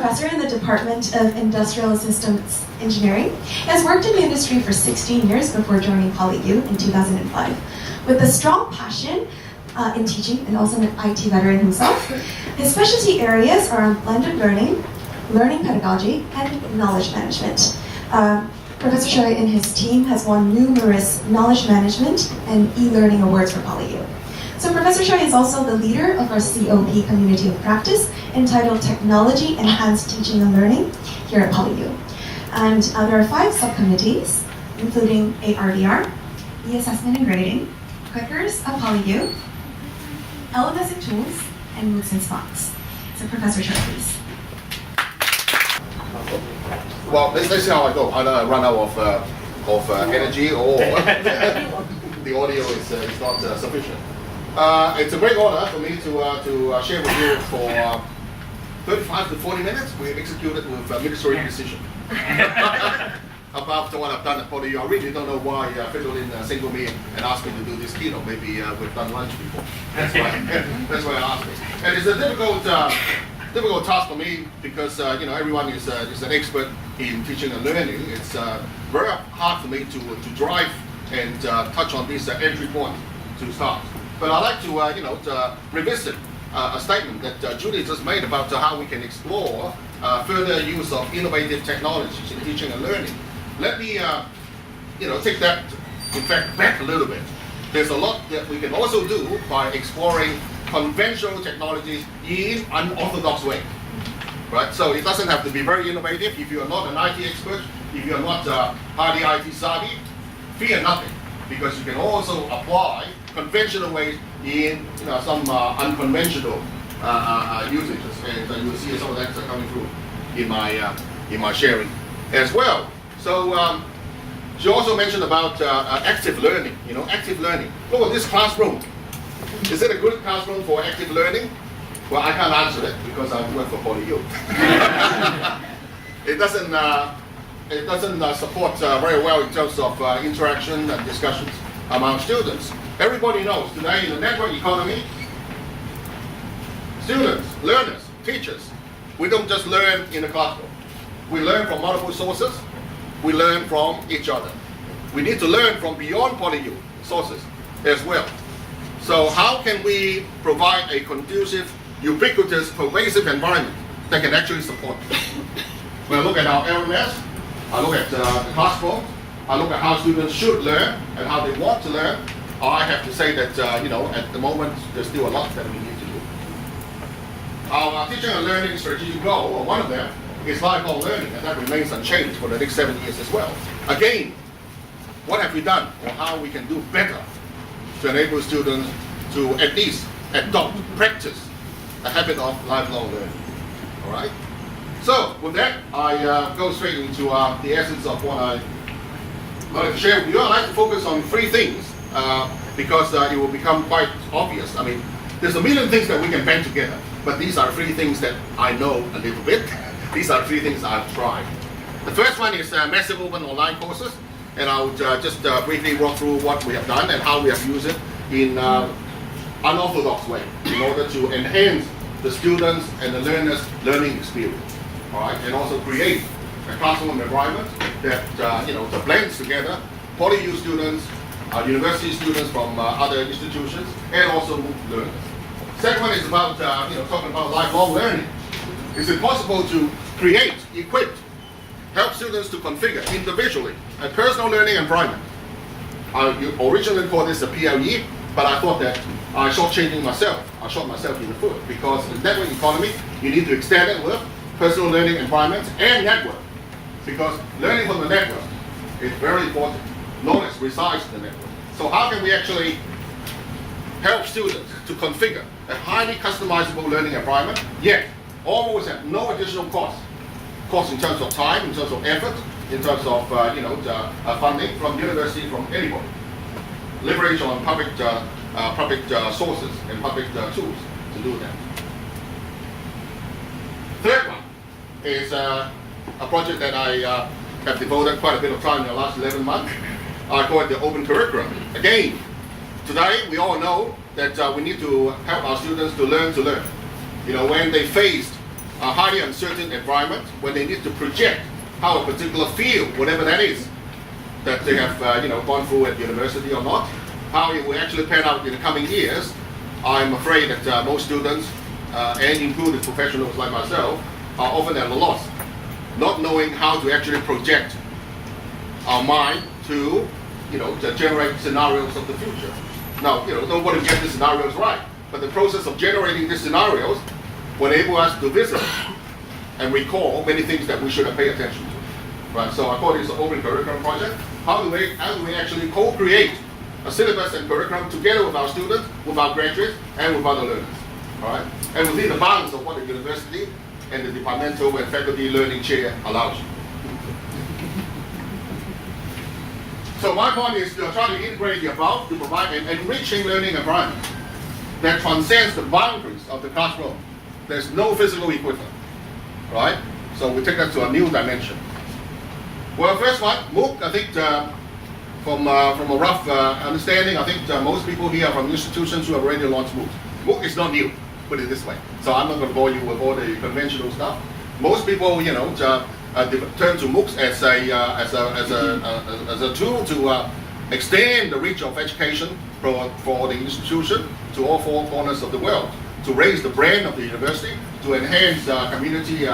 professor in the Department of Industrial Systems Engineering. He has worked in the industry for 16 years before joining PolyU in 2005. With a strong passion in teaching and also an IT veteran himself, his specialty areas are on blended learning, learning pedagogy, and knowledge management. Professor Tsui and his team has won numerous knowledge management and e-learning awards for PolyU. So Professor Tsui is also the leader of our COP community of practice entitled Technology Enhanced Teaching and Learning here at PolyU. And there are 5 subcommittees, including ARDR, e-assessment and grading, Quickers at PolyU, LMS and tools, and MOOCs and Spots. So Professor Tsui, please. Well, let's see how I go. I run out of energy, or the audio is not sufficient. It's a great honor for me to share with you for 35 to 40 minutes. We executed with ministerial precision. About what I've done at PolyU, I really don't know why Fiddle singled me and asked me to do this keynote. Maybe we've done lunch before. That's why I asked it. And it's a difficult task for me because everyone is an expert in teaching and learning. It's very hard for me to drive and touch on this entry point to start. But I'd like to revisit a statement that Judy just made about how we can explore further use of innovative technologies in teaching and learning. Let me take that, in fact, back a little bit. There's a lot that we can also do by exploring conventional technologies in an unorthodox way, right? So it doesn't have to be very innovative. If you're not an IT expert, if you're not highly IT savvy, fear nothing, because you can also apply conventional ways in some unconventional usages, and you will see some of that coming through in my sharing as well. So she also mentioned about active learning. Active learning. Look at this classroom. Is it a good classroom for active learning? Well, I can't answer it because I work for PolyU. It doesn't support very well in terms of interaction and discussions among students. Everybody knows today in the network economy, students, learners, teachers, we don't just learn in the classroom. We learn from multiple sources. We learn from each other. We need to learn from beyond PolyU sources as well. So how can we provide a conducive, ubiquitous, pervasive environment that can actually support this? When I look at our LMS, I look at the classrooms, I look at how students should learn and how they want to learn, I have to say that at the moment there's still a lot that we need to do. Our teaching and learning strategic goal, or one of them, is lifelong learning, and that remains unchanged for the next 7 years as well. Again, what have we done, or how we can do better to enable students to at least adopt, practice a habit of lifelong learning? All right. So with that, I go straight into the essence of what I like to share with you. I like to focus on 3 things because it will become quite obvious. I mean, there's a million things that we can band together, but these are 3 things that I know a little bit. These are 3 things I've tried. The first one is massive open online courses, and I would just briefly walk through what we have done and how we have used it in unorthodox way in order to enhance the students and the learners' learning experience. All right, and also create a classroom environment that blends together PolyU students, university students from other institutions, and also MOOC learners. Second one is about talking about lifelong learning. Is it possible to create, equip, help students to configure individually a personal learning environment? You originally called this a PLE, but I thought that I shortchanging myself. I shot myself in the foot, because in the network economy, you need to extend it with personal learning environments and network. Because learning from the network is very important. Knowledge resides in the network. So how can we actually help students to configure a highly customizable learning environment, yet almost at no additional cost? Cost in terms of time, in terms of effort, in terms of funding from university, from anybody. Leverage on public sources and public tools to do that. Third one is a project that I have devoted quite a bit of time in the last 11 months. I call it the open curriculum. Again, today we all know that we need to help our students to learn to learn. When they faced a highly uncertain environment when they need to project how a particular field, whatever that is, that they have gone through at university or not, how it will actually pan out in the coming years. I'm afraid that most students, and including professionals like myself, are often at a loss, not knowing how to actually project our mind to generate scenarios of the future. Now, nobody gets the scenarios right, but the process of generating these scenarios will enable us to visit and recall many things that we should have paid attention to. Right? So I call this an open curriculum project. How do we actually co-create a syllabus and curriculum together with our students, with our graduates, and with other learners? All right? And within the bounds of what the university and the departmental and faculty learning chair allows you. So my point is to try to integrate the above to provide an enriching learning environment that transcends the boundaries of the classroom. There's no physical equivalent, right? So we take that to a new dimension. Well, first one, MOOC, I think from a rough understanding, I think most people here are from institutions who have already launched MOOCs. MOOC is not new, put it this way. So I'm not going to bore you with all the conventional stuff. Most people, turn to MOOCs as a tool to extend the reach of education for the institution to all four corners of the world, to raise the brand of the university, to enhance community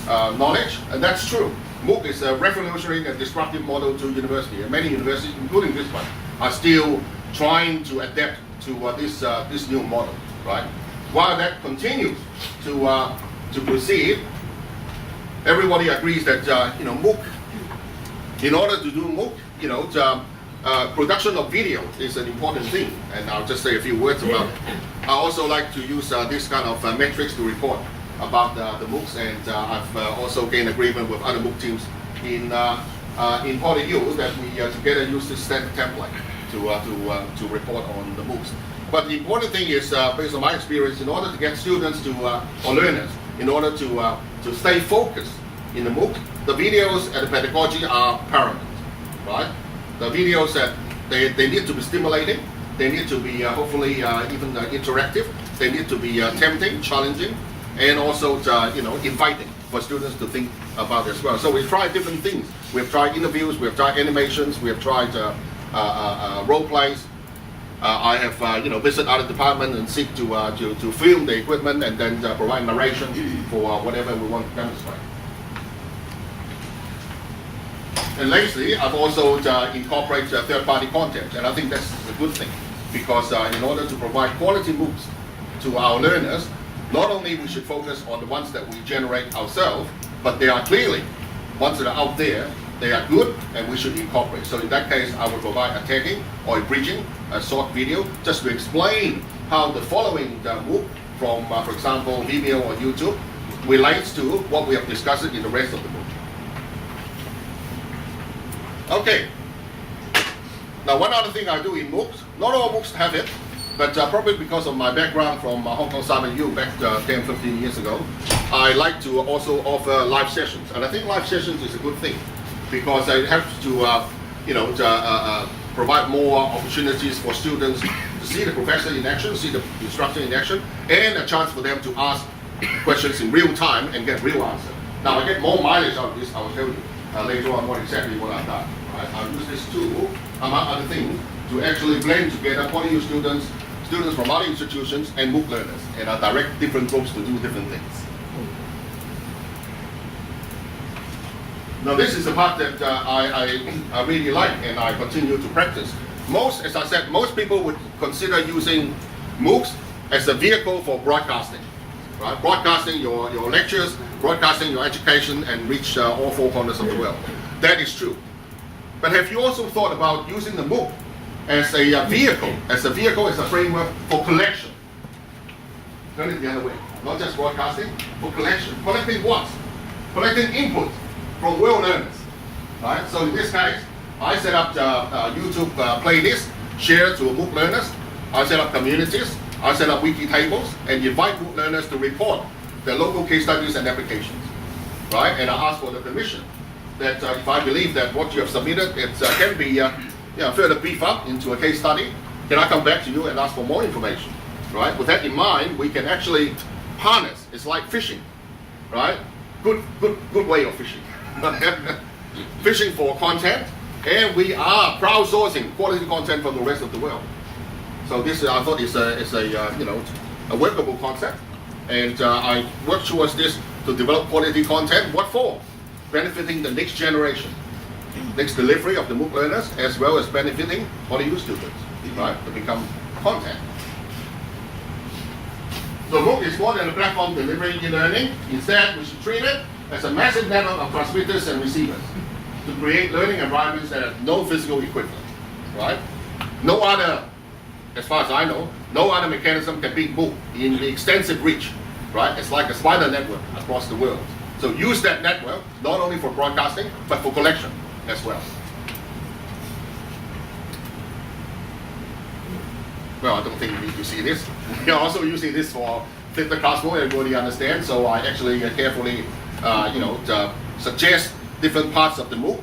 knowledge, and that's true. MOOC is a revolutionary and disruptive model to university, and many universities, including this one, are still trying to adapt to this new model, right? While that continues to proceed, everybody agrees that MOOC, in order to do MOOC, production of video is an important thing, and I'll just say a few words about it. I also like to use this kind of metrics to report about the MOOCs, and I've also gained agreement with other MOOC teams in PolyU that we together use this standard template to report on the MOOCs. But the important thing is, based on my experience, in order to get students or learners, in order to stay focused in the MOOC, the videos and the pedagogy are paramount, right? The videos that they need to be stimulating, they need to be hopefully even interactive, they need to be tempting, challenging, and also inviting for students to think about as well. So we've tried different things. We've tried interviews, we've tried animations, we've tried role plays. I have visited other departments and seek to film the equipment and then provide narration for whatever we want to demonstrate. And lately, I've also incorporated third-party content, and I think that's a good thing, because in order to provide quality MOOCs to our learners, not only we should focus on the ones that we generate ourselves, but they are clearly ones that are out there, they are good, and we should incorporate. So in that case, I would provide a tagging or a bridging, a short video, just to explain how the following MOOC from, for example, Vimeo or YouTube relates to what we have discussed in the rest of the MOOC. Okay. Now, one other thing I do in MOOCs, not all MOOCs have it, but probably because of my background from Hong Kong Simon U back 10, 15 years ago, I like to also offer live sessions. And I think live sessions is a good thing, because it helps to, provide more opportunities for students to see the professor in action, see the instructor in action, and a chance for them to ask questions in real time and get real answers. Now, I get more mileage out of this, I will tell you later on exactly what I've done. I'll use this tool, among other things, to actually blend together PolyU students from other institutions, and MOOC learners, and I direct different groups to do different things. Now, this is the part that I really like, and I continue to practice. As I said, most people would consider using MOOCs as a vehicle for broadcasting, right? Broadcasting your lectures, broadcasting your education, and reach all four corners of the world. That is true. But have you also thought about using the MOOC as a vehicle, as a framework for collection? Turn it the other way. Not just broadcasting, for collection. Collecting what? Collecting input from world learners. Right? So in this case, I set up YouTube playlists, share to MOOC learners. I set up communities. I set up wiki tables and invite MOOC learners to report their local case studies and applications. Right? And I ask for the permission that if I believe that what you have submitted can be further beefed up into a case study, can I come back to you and ask for more information? Right? With that in mind, we can actually harness. It's like fishing. right? Good way of fishing. Fishing for content, and we are crowdsourcing quality content from the rest of the world. So this, I thought, is a workable concept, and I work towards this to develop quality content. What for? Benefiting the next generation, next delivery of the MOOC learners, as well as benefiting PolyU students, right, to become content. So MOOC is more than a platform delivering e-learning. Instead, we should treat it as a massive network of transmitters and receivers to create learning environments that have no physical equivalent, right? No other, as far as I know, no other mechanism can beat MOOC in the extensive reach, right? It's like a spider network across the world. So use that network not only for broadcasting, but for collection as well. Well, I don't think you need to see this. We are also using this for flipped classroom, everybody understands. So I actually carefully, suggest different parts of the MOOC,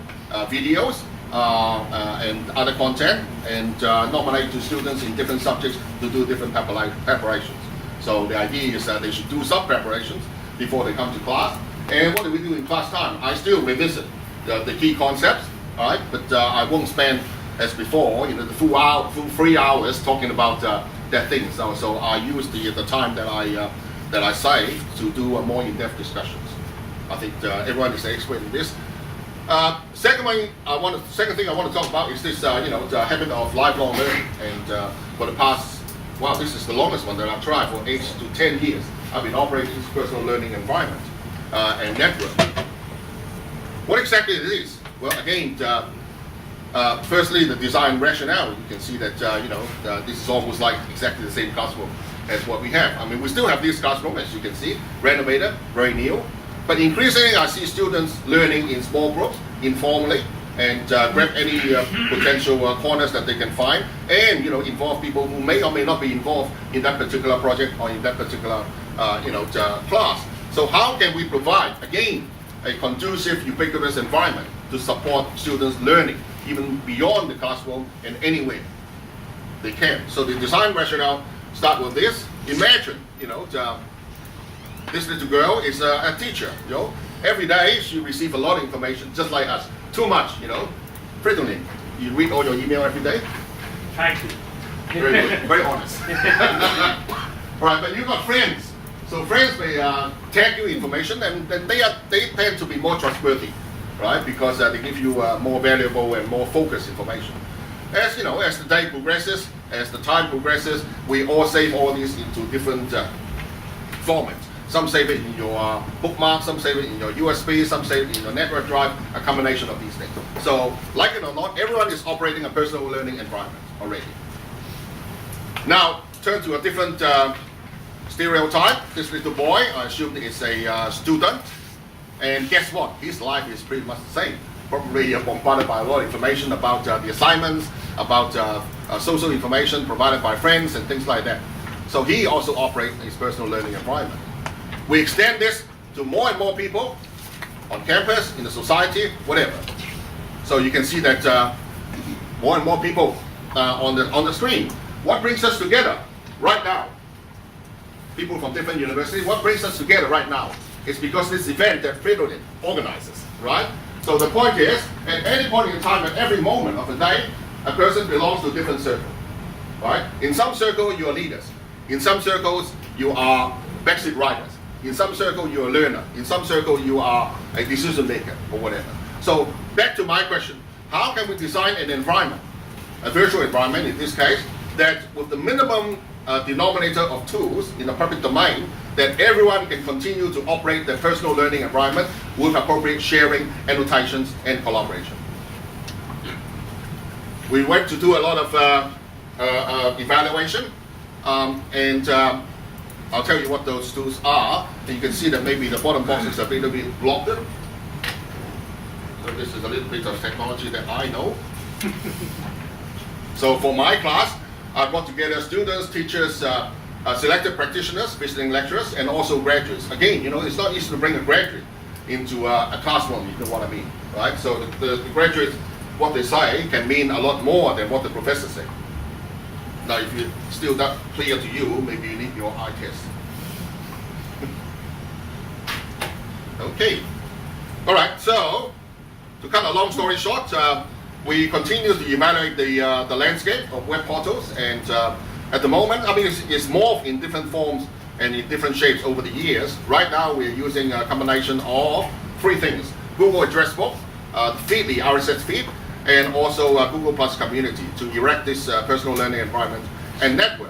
videos, and other content, and nominate to students in different subjects to do different preparations. So the idea is that they should do some preparations before they come to class. And what do we do in class time? I still revisit the key concepts, all right? But I won't spend, as before, the full 3 hours talking about that thing. So I use the time that I save to do more in-depth discussions. I think everyone is an expert in this. Second thing I want to talk about is this, the habit of lifelong learning. And for the past, wow, this is the longest one that I've tried, for 8 to 10 years. I've been operating this personal learning environment and network. What exactly it is? Well, again, firstly, the design rationale. You can see that this is almost like exactly the same classroom as what we have. I mean, we still have this classroom, as you can see, renovated, very new. But increasingly, I see students learning in small groups, informally, and grab any potential corners that they can find, and involve people who may or may not be involved in that particular project or in that particular class. So how can we provide, again, a conducive, ubiquitous environment to support students learning, even beyond the classroom and anywhere they can? So the design rationale start with this. Imagine, this little girl is a teacher. Every day she receives a lot of information, just like us. Too much, Frequently, you read all your email every day. Thank you. Very good, very honest. All right, but you got friends. So friends may tag you information, and they tend to be more trustworthy, right? Because they give you more valuable and more focused information. As as the day progresses, as the time progresses, we all save all these into different formats. Some save it in your bookmark, some save it in your USB, some save it in your network drive, a combination of these things. So, like it or not, everyone is operating a personal learning environment already. Now, turn to a different stereotype. This little boy, I assume, is a student. And guess what? His life is pretty much the same. Probably bombarded by a lot of information about the assignments, about social information provided by friends and things like that. So he also operates his personal learning environment. We extend this to more and more people on campus, in the society, whatever. So you can see that more and more people on the screen. What brings us together right now? People from different universities, what brings us together right now? It's because this event that Fridolin organizes, right? So the point is, at any point in time, at every moment of the day, a person belongs to a different circle, right? In some circles, you are leaders. In some circles, you are backseat riders. In some circle, you're a learner. In some circle, you are a decision maker or whatever. So back to my question, how can we design an environment, a virtual environment in this case, that with the minimum denominator of tools in the public domain, that everyone can continue to operate their personal learning environment with appropriate sharing, annotations, and collaboration. We went to do a lot of evaluation, and I'll tell you what those tools are. And you can see that maybe the bottom box is a little bit blocked. So this is a little bit of technology that I know. So for my class, I brought together students, teachers, selected practitioners, visiting lecturers, and also graduates. Again, it's not easy to bring a graduate into a classroom, you know what I mean, right? So the graduates, what they say can mean a lot more than what the professor said. Now, if it's still not clear to you, maybe you need your eye test. Okay. All right. So, to cut a long story short, we continue to evaluate the landscape of web portals, and at the moment, I mean, it's morphed in different forms and in different shapes over the years. Right now, we're using a combination of three things: Google Address-Prof, feed, the RSS feed, and also Google Plus community to erect this personal learning environment and network.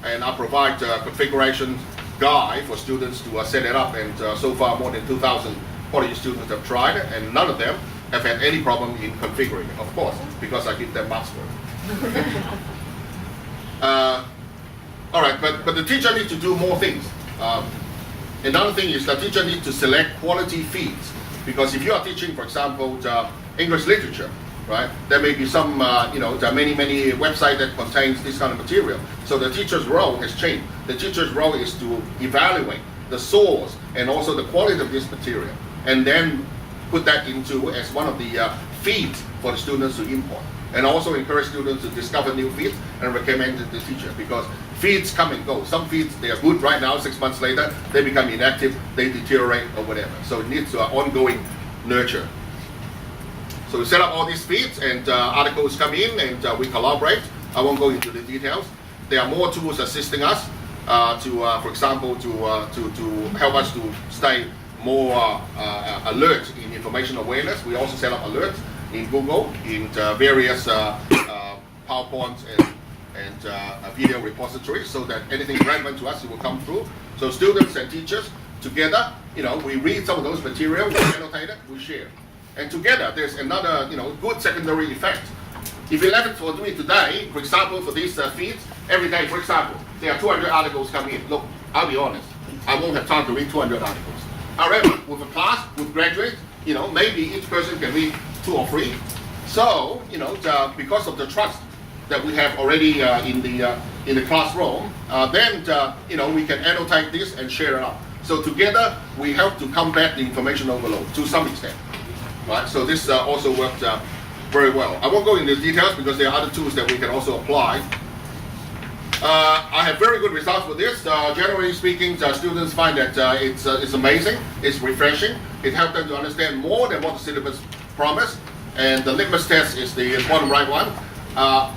And I provide configuration guide for students to set it up, and so far more than 2,000 PolyU students have tried it, and none of them have had any problem in configuring it, of course, because I give them marks for it. All right, but the teacher needs to do more things. Another thing is the teacher needs to select quality feeds, because if you are teaching, for example, English literature, right, there may be some, there are many websites that contains this kind of material. So the teacher's role has changed. The teacher's role is to evaluate the source and also the quality of this material, and then put that into as one of the feeds for the students to import. And also encourage students to discover new feeds and recommend it to the teacher, because feeds come and go. Some feeds, they are good right now, 6 months later, they become inactive, they deteriorate or whatever. So it needs ongoing nurture. So we set up all these feeds, and articles come in, and we collaborate. I won't go into the details. There are more tools assisting us for example, to help us to stay more alert in information awareness. We also set up alerts in Google, in various PowerPoints and video repositories, so that anything relevant to us, it will come through. So students and teachers together, we read some of those material, we annotate it, we share. And together, there's another, good secondary effect. If 11 for doing today, for example, for these feeds, every day, for example, there are 200 articles coming in. Look, I'll be honest, I won't have time to read 200 articles. However, with a class, with graduates, maybe each person can read 2 or 3. So, because of the trust that we have already in the classroom, then we can annotate this and share it out. So together, we help to combat the information overload to some extent. Right? So this also worked very well. I won't go into the details because there are other tools that we can also apply. I have very good results with this. Generally speaking, students find that it's amazing, it's refreshing. It helps them to understand more than what the syllabus promised. And the litmus test is the bottom right one.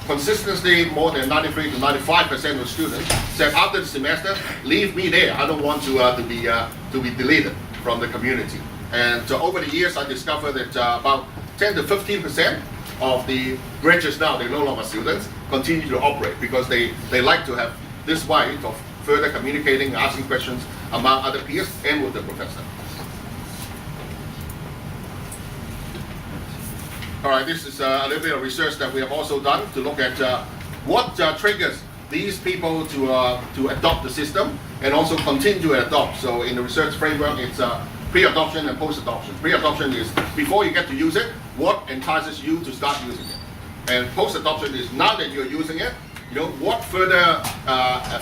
Consistently, more than 93 to 95% of students said after the semester, leave me there. I don't want to be deleted from the community. And over the years, I discovered that about 10 to 15% of the graduates now, they're no longer students, continue to operate because they like to have this way of further communicating, asking questions among other peers and with the professor. All right, this is a little bit of research that we have also done to look at what triggers these people to adopt the system and also continue to adopt. So in the research framework, it's pre-adoption and post-adoption. Pre-adoption is before you get to use it, what entices you to start using it. And post-adoption is now that you're using it, what further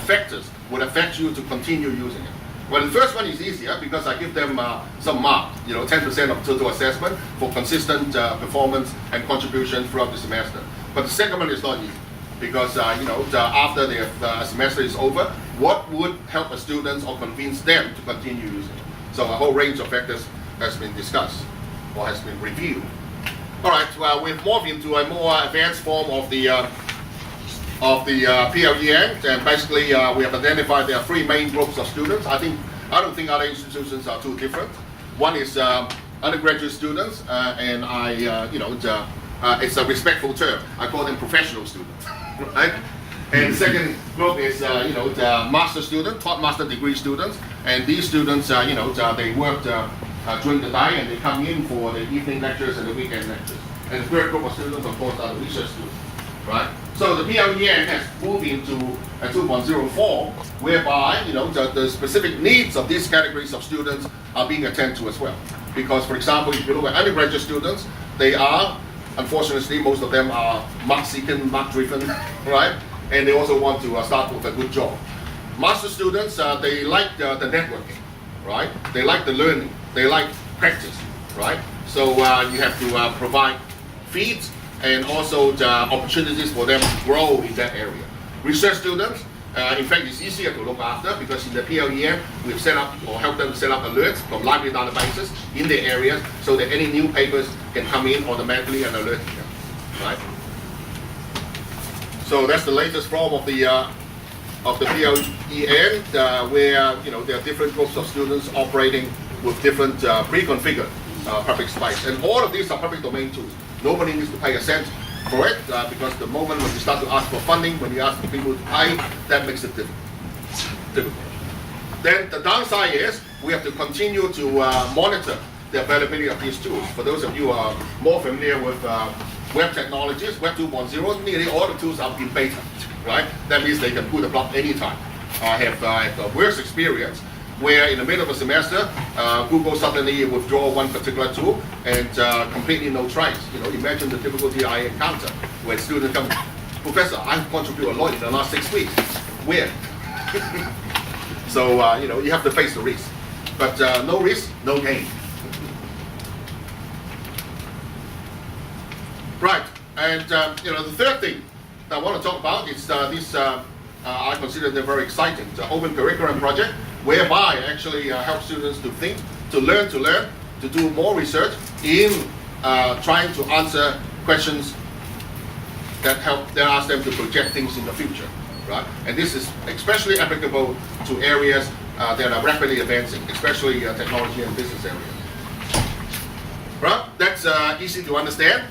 factors would affect you to continue using it. Well, the first one is easier because I give them some mark, 10% of total assessment for consistent performance and contribution throughout the semester. But the second one is not easy because, after the semester is over, what would help the students or convince them to continue using it? So a whole range of factors has been discussed or has been reviewed. All right, well, we've moved into a more advanced form of the PLEN, and basically we have identified there are 3 main groups of students. I don't think other institutions are too different. One is undergraduate students, and it's a respectful term. I call them professional students, right? And the second group is, the master student, top master degree students, and these students, they work during the day and they come in for the evening lectures and the weekend lectures. And the third group of students, of course, are the research students, right? So the PLEN has moved into a 2.04, whereby, the specific needs of these categories of students are being attended to as well. Because, for example, if you look at undergraduate students, they are, unfortunately, most of them are mark-seeking, mark-driven, right? And they also want to start with a good job. Master students, they like the networking, right? They like the learning, they like practice, right? So you have to provide feeds and also the opportunities for them to grow in that area. Research students, In fact, it's easier to look after because in the PLEM, we've set up or helped them set up alerts from library databases in their areas so that any new papers can come in automatically and alert them, right? So that's the latest form of the PLEN, where there are different groups of students operating with different pre-configured public space, and all of these are public domain tools. Nobody needs to pay a cent for it, because the moment when you start to ask for funding, when you ask for people to pay, that makes it difficult. Then the downside is we have to continue to monitor the availability of these tools. For those of you who are more familiar with web technologies, Web 2.0, nearly all the tools are in beta, right? That means they can pull the plug anytime. I have the worst experience where in the middle of a semester, Google suddenly withdraw one particular tool and completely no trace. Imagine the difficulty I encounter when students come, Professor, I've contributed a lot in the last 6 weeks. Where? So, you have to face the risk. But no risk, no gain. Right, and the third thing that I want to talk about is this, I consider them very exciting, the Open Curriculum Project, whereby I actually help students to think, to learn, to do more research in trying to answer questions that ask them to project things in the future, right? And this is especially applicable to areas that are rapidly advancing, especially technology and business areas. Right? That's easy to understand.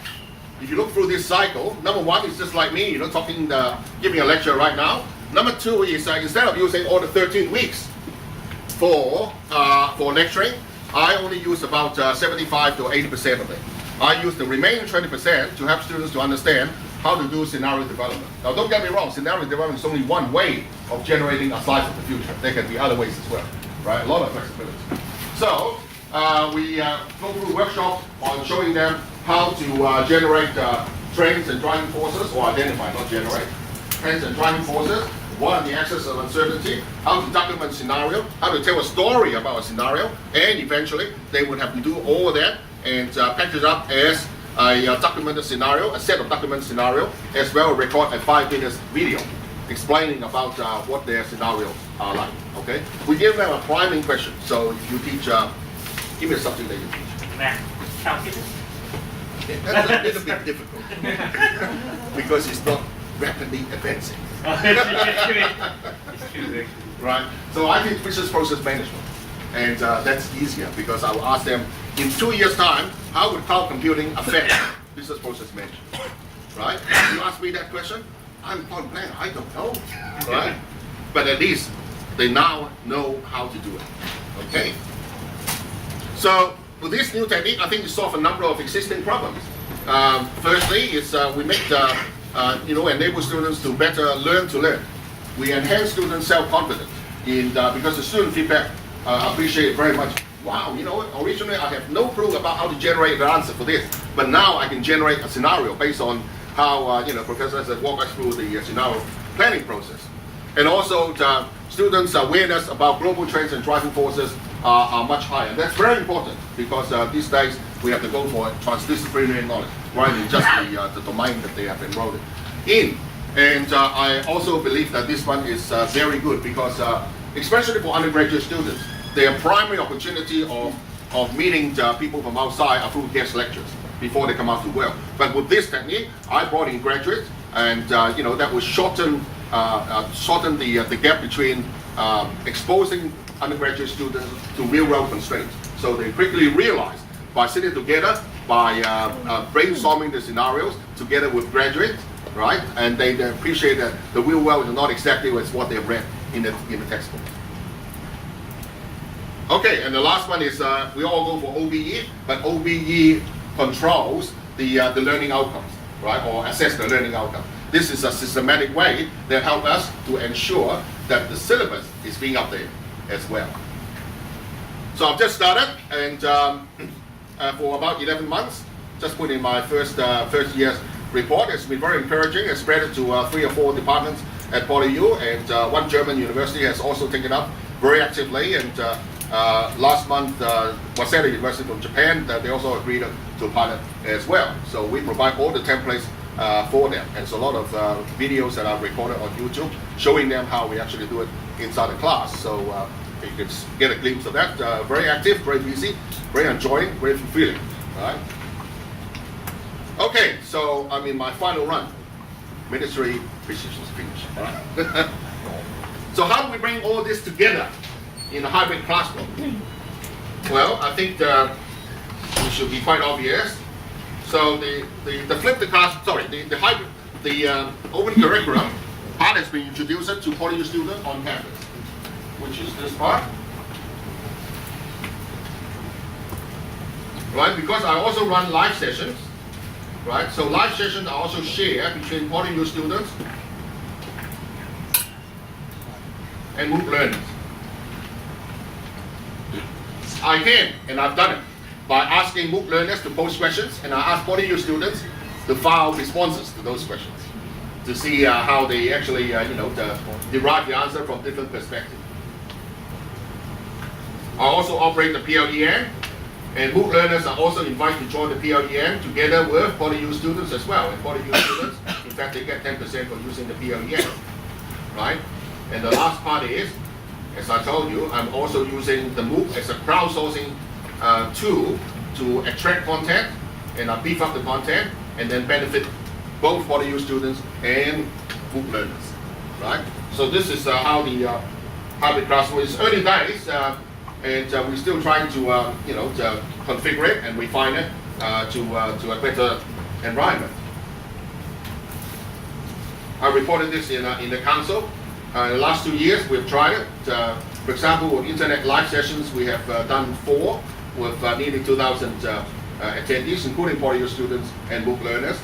If you look through this cycle, number one is just like me, talking, giving a lecture right now. Number two is instead of using all the 13 weeks for lecturing, I only use about 75 to 80% of it. I use the remaining 20% to help students to understand how to do scenario development. Now, don't get me wrong, scenario development is only one way of generating a slice of the future. There can be other ways as well, right? A lot of flexibility. So we go through workshops on showing them how to generate trends and driving forces, or identify, not generate, trends and driving forces. What are the axes of uncertainty? How to document scenario? How to tell a story about a scenario? And eventually, they would have to do all of that and package it up as a documented scenario, a set of documented scenario, as well as record a 5-minute video explaining about what their scenarios are like. Okay? We give them a priming question. So if you teach, give me a subject that you teach. Math, calculus. That's a little bit difficult because it's not rapidly advancing. Right? So I teach business process management, and that's easier because I will ask them in 2 years' time, how would cloud computing affect business process management? Right? You ask me that question, I'm point blank, I don't know. Right? But at least they now know how to do it. Okay? So with this new technique, I think we solve a number of existing problems. Firstly, is we make enable students to better learn to learn. We enhance students' self-confidence because the student feedback appreciate it very much. Wow, originally I have no clue about how to generate the answer for this, but now I can generate a scenario based on how professors have walked us through the scenario planning process. And also the students' awareness about global trends and driving forces are much higher. That's very important because these days we have to go for transdisciplinary knowledge rather than just the domain that they have enrolled in. And I also believe that this one is very good because especially for undergraduate students, their primary opportunity of meeting people from outside are through guest lectures before they come out to work. But with this technique, I brought in graduates, and that will shorten the gap between exposing undergraduate students to real-world constraints. So they quickly realize by sitting together, by brainstorming the scenarios together with graduates, right? And they appreciate that the real world is not exactly what they've read in the textbook. Okay, and the last one is we all go for OBE, but OBE controls the learning outcomes, right? Or assess the learning outcome. This is a systematic way that helps us to ensure that the syllabus is being updated as well. So I've just started, and for about 11 months, just put in my first year's report. It's been very encouraging. It's spread it to 3 or 4 departments at PolyU, and one German university has also taken up very actively. And last month, Waseda University from Japan, they also agreed to a pilot as well. So we provide all the templates for them. And so a lot of videos that I've recorded on YouTube showing them how we actually do it inside the class. So you can get a glimpse of that. Very active, very busy, very enjoying, very fulfilling. Right? Okay, so I'm in my final run. Ministry precision speech. Right? So how do we bring all this together in a hybrid classroom? Well, I think it should be quite obvious. So the open curriculum part has been introduced to PolyU students on campus, which is this part. Right, because I also run live sessions, right? So live sessions are also shared between PolyU students and MOOC learners. I can, and I've done it, by asking MOOC learners to post questions, and I ask PolyU students to file responses to those questions to see how they actually, derive the answer from different perspectives. I also operate the PLEN, and MOOC learners are also invited to join the PLEN together with PolyU students as well. And PolyU students, in fact, they get 10% for using the PLEN, right? And the last part is, as I told you, I'm also using the MOOC as a crowdsourcing tool to attract content, and I beef up the content, and then benefit both PolyU students and MOOC learners, right? So this is how the hybrid classroom is. Early days, and we're still trying to, to configure it and refine it to a better environment. I reported this in the council. In the last 2 years, we've tried it. For example, with internet live sessions, we have done 4 with nearly 2,000 attendees, including PolyU students and MOOC learners.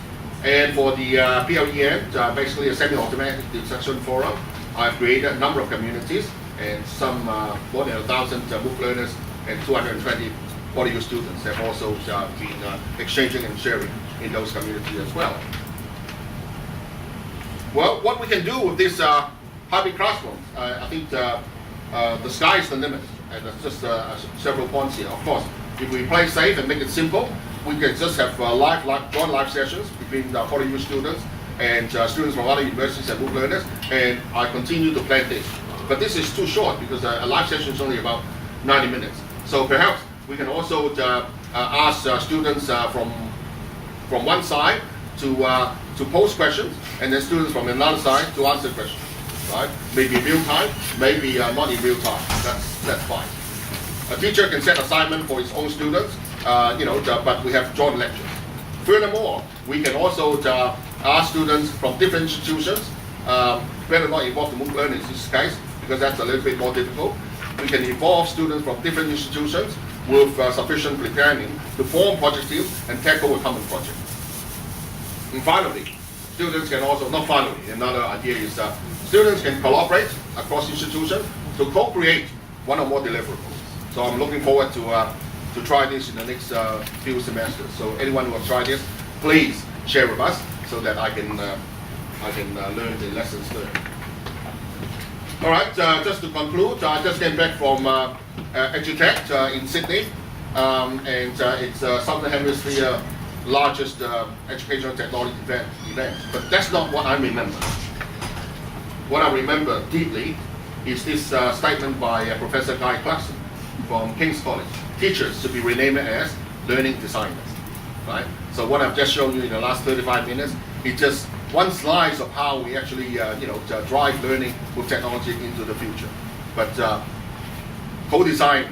And for the PLEN, basically a semi-automatic discussion forum, I've created a number of communities, and some more than 1,000 MOOC learners and 220 PolyU students have also been exchanging and sharing in those communities as well. Well, what we can do with this hybrid classroom, I think the sky is the limit, and there's just several points here. Of course, if we play safe and make it simple, we can just have joint live sessions between the PolyU students and students from other universities and MOOC learners, and I continue to plan this. But this is too short because a live session is only about 90 minutes. So perhaps we can also ask students from one side to pose questions, and then students from another side to answer questions. Right? Maybe in real time, maybe not in real time. That's fine. A teacher can set assignment for his own students, but we have joint lectures. Furthermore, we can also ask students from different institutions, better not involve the MOOC learners in this case, because that's a little bit more difficult. We can involve students from different institutions with sufficient planning to form project teams and tackle a common project. And finally, students can also, not finally, another idea is students can collaborate across institutions to co-create one or more deliverables. So I'm looking forward to try this in the next few semesters. So anyone who has tried this, please share with us so that I can learn the lessons learned. All right, just to conclude, I just came back from EduTech in Sydney, and it's Southern Hemisphere largest educational technology event. But that's not what I remember. What I remember deeply is this statement by Professor Guy Clarkson from King's College. Teachers should be renamed as learning designers, right? So what I've just shown you in the last 35 minutes is just one slice of how we actually, drive learning with technology into the future. But co-design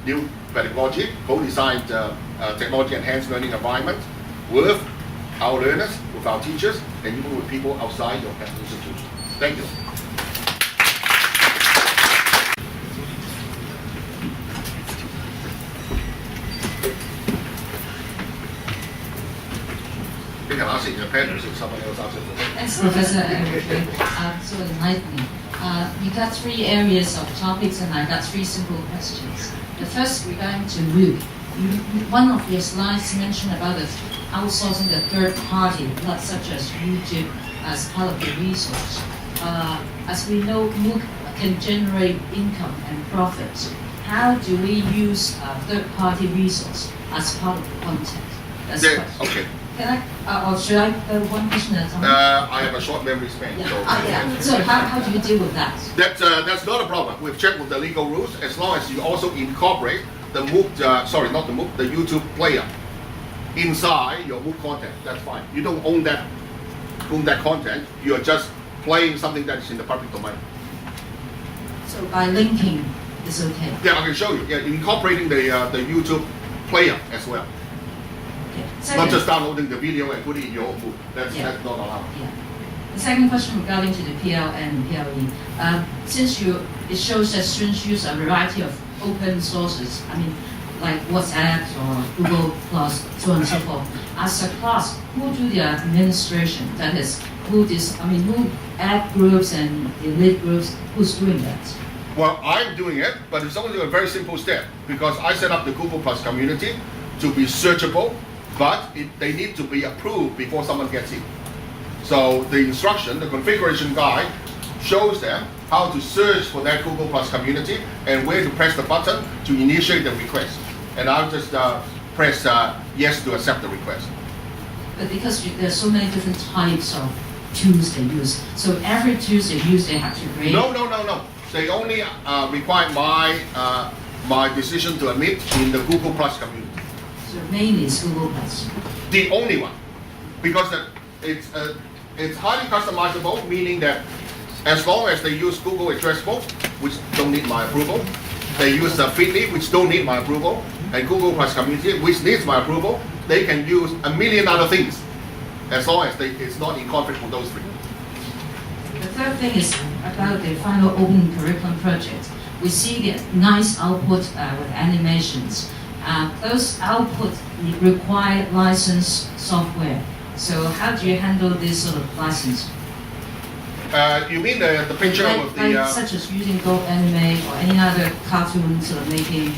new pedagogy, co-design technology-enhanced learning environment with our learners, with our teachers, and even with people outside your institution. Thank you. You can ask it in your panels if somebody else asks it. Thanks, Professor Eric. So enlightening. You got 3 areas of topics, and I got 3 simple questions. The first regarding to MOOC. One of your slides mentioned about the outsourcing the third party, not such as YouTube, as part of the resource. As we know, MOOC can generate income and profits. How do we use third-party resource as part of the content? That's the question. Okay. Can I, or should I go one question at a time? I have a short memory span. Yeah. So, Yeah. So how do you deal with that? That's not a problem. We've checked with the legal rules as long as you also incorporate the MOOC, not the MOOC, the YouTube player inside your MOOC content. That's fine. You don't own that content. You are just playing something that is in the public domain. So by linking is okay. Yeah, I can show you. Yeah, incorporating the YouTube player as well. Okay. Not Second, just downloading the video and putting it in your MOOC. That's not allowed. yeah. The second question regarding to the PL and PLE. Since it shows that students use a variety of open sources, I mean, like WhatsApp or Google Plus, so on and so forth. As a class, who do the administration? That is, who add groups and delete groups? Who's doing that? Well, I'm doing it, but it's only a very simple step because I set up the Google Plus community to be searchable, but they need to be approved before someone gets in. So the instruction, the configuration guide, shows them how to search for that Google Plus community and where to press the button to initiate the request. And I'll just press yes to accept the request. But because there's so many different types of tools they use, so every tool they use, they have to grade. No. They only require my decision to admit in the Google Plus community. So mainly it's Google Plus. The only one, because it's highly customizable, meaning that as long as they use Google Address-Prof, which don't need my approval, they use Feedly, which don't need my approval, and Google Plus Community, which needs my approval, they can use a million other things, as long as it's not in conflict with those three. The third thing is about the final open curriculum project. We see the nice output with animations. Those outputs require licensed software. So how do you handle this sort of license? You mean the picture with the... such as using Go Anime or any other cartoon sort of making,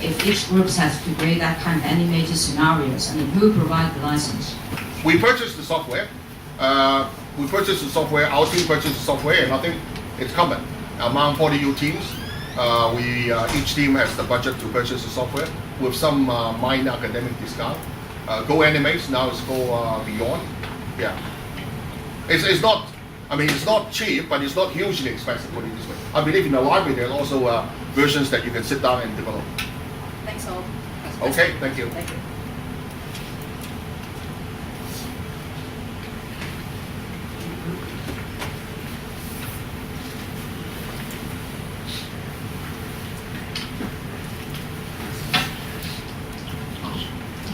if each group has to create that kind of animated scenarios, I mean, who provides the license? We purchased the software. Our team purchased the software, and I think it's common among 40U teams. Each team has the budget to purchase the software with some minor academic discount. Go Animates now is Go Beyond. Yeah, it's not. I mean, it's not cheap, but it's not hugely expensive. Put it this way. I believe in the library there's also versions that you can sit down and develop. Thanks all. Okay, thank you. Thank you.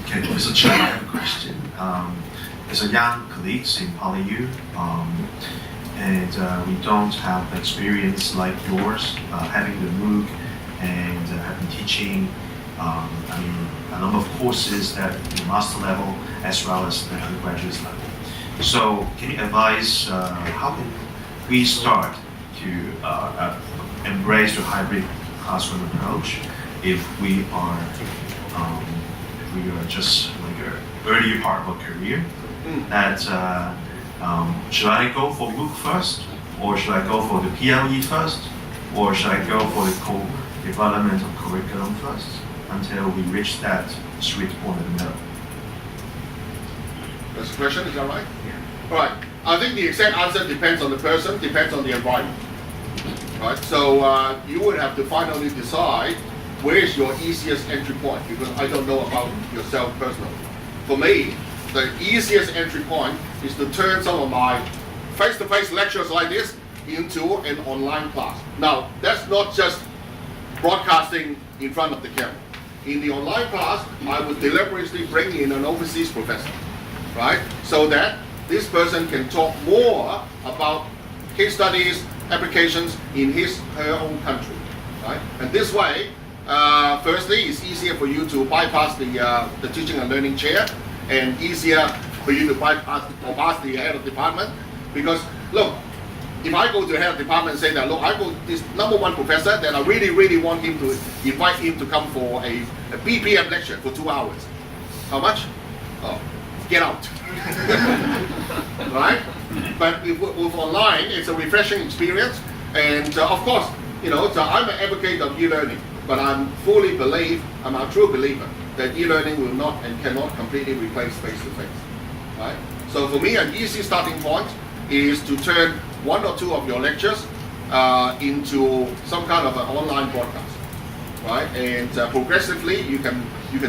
Okay, Mr. Chair, I have a question. As a young colleagues in PolyU, and we don't have experience like yours, having the MOOC and having teaching, a number of courses at the master level as well as the undergraduate level. So, can you advise how can we start to embrace the hybrid classroom approach if we are just like an early part of a career? That should I go for MOOC first, or should I go for the PLE first, or should I go for the co-development of curriculum first until we reach that sweet point in the middle? That's the question, is that right? Yeah. All right. I think the exact answer depends on the person, depends on the environment. Right. So you would have to finally decide where is your easiest entry point, because I don't know about yourself personally. For me, the easiest entry point is to turn some of my face-to-face lectures like this into an online class. Now, that's not just broadcasting in front of the camera. In the online class, I would deliberately bring in an overseas professor, right? So that this person can talk more about case studies, applications in her own country, right? And this way, firstly, it's easier for you to bypass the teaching and learning chair, and easier for you to bypass or pass the head of department. Because look, if I go to the head of department and say that, look, I go this #1 professor that I really want him to invite him to come for a BPM lecture for 2 hours. How much? Oh, get out. Right? But with online, it's a refreshing experience, and of course, so I'm an advocate of e-learning, but I'm a true believer that e-learning will not and cannot completely replace face-to-face, right? So for me, an easy starting point is to turn one or two of your lectures into some kind of an online broadcast, right? And progressively, you can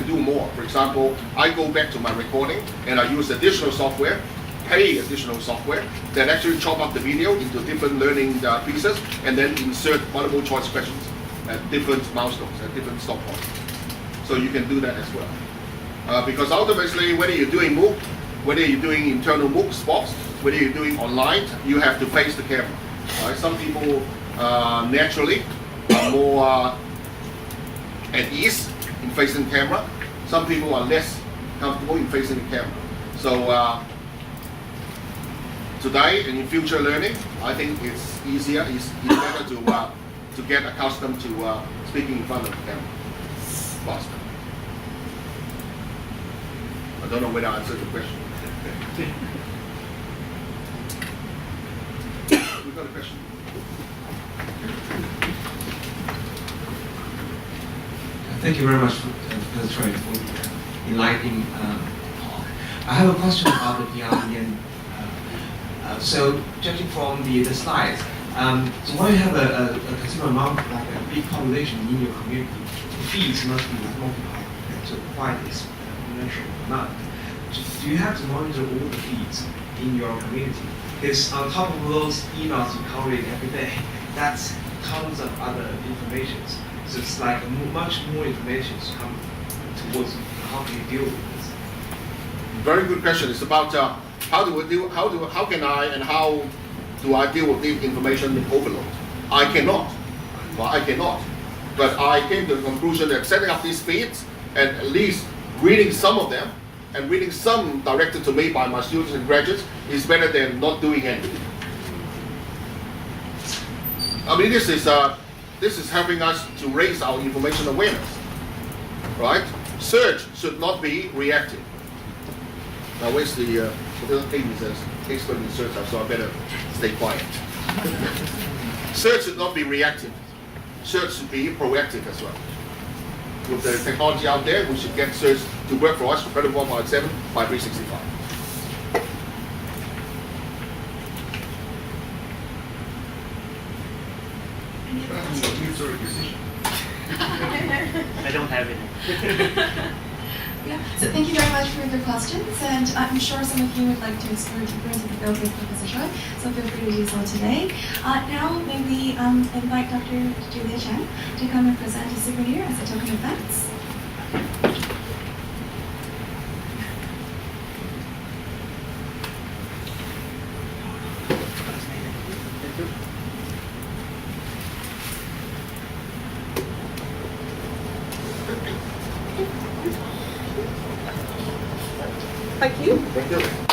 do more. For example, I go back to my recording and I use additional software, pay additional software that actually chop up the video into different learning pieces and then insert multiple choice questions at different milestones, at different stop points. So you can do that as well. Because ultimately, whether you're doing MOOC, whether you're doing internal MOOC spots, whether you're doing online, you have to face the camera. Right? Some people naturally are more at ease in facing the camera. Some people are less comfortable in facing the camera. So today and in future learning, I think it's easier, it's better to get accustomed to speaking in front of the camera faster. I don't know whether I answered the question. We've got a question. Thank you very much for the enlightening talk. I have a question about the PRDN. So, judging from the slides, so when you have a considerable amount, like a big population in your community, the fees must be multiplied to acquire this exponential amount. Do you have to monitor all the feeds in your community? Because on top of those emails you collate every day, that's tons of other information. So it's like much more information to come towards how do you deal with this? Very good question. It's about how do I deal with the information overload? I cannot. Well, I cannot. But I came to the conclusion that setting up these feeds and at least reading some of them and reading some directed to me by my students and graduates is better than not doing anything. I mean, this is helping us to raise our information awareness, right? Search should not be reactive. Now, where's the thing says expert in search? So I better stay quiet. Search should not be reactive. Search should be proactive as well. With the technology out there, we should get search to work for us for 24/7 by 365. I don't have any. Yeah. So thank you very much for your questions, and I'm sure some of you would like to explore deeper into the field with Professor Tsui, so feel free to do so today. Now, may we invite Dr. Julia Chen to come and present a souvenir as a token of thanks. Thank you. Thank you.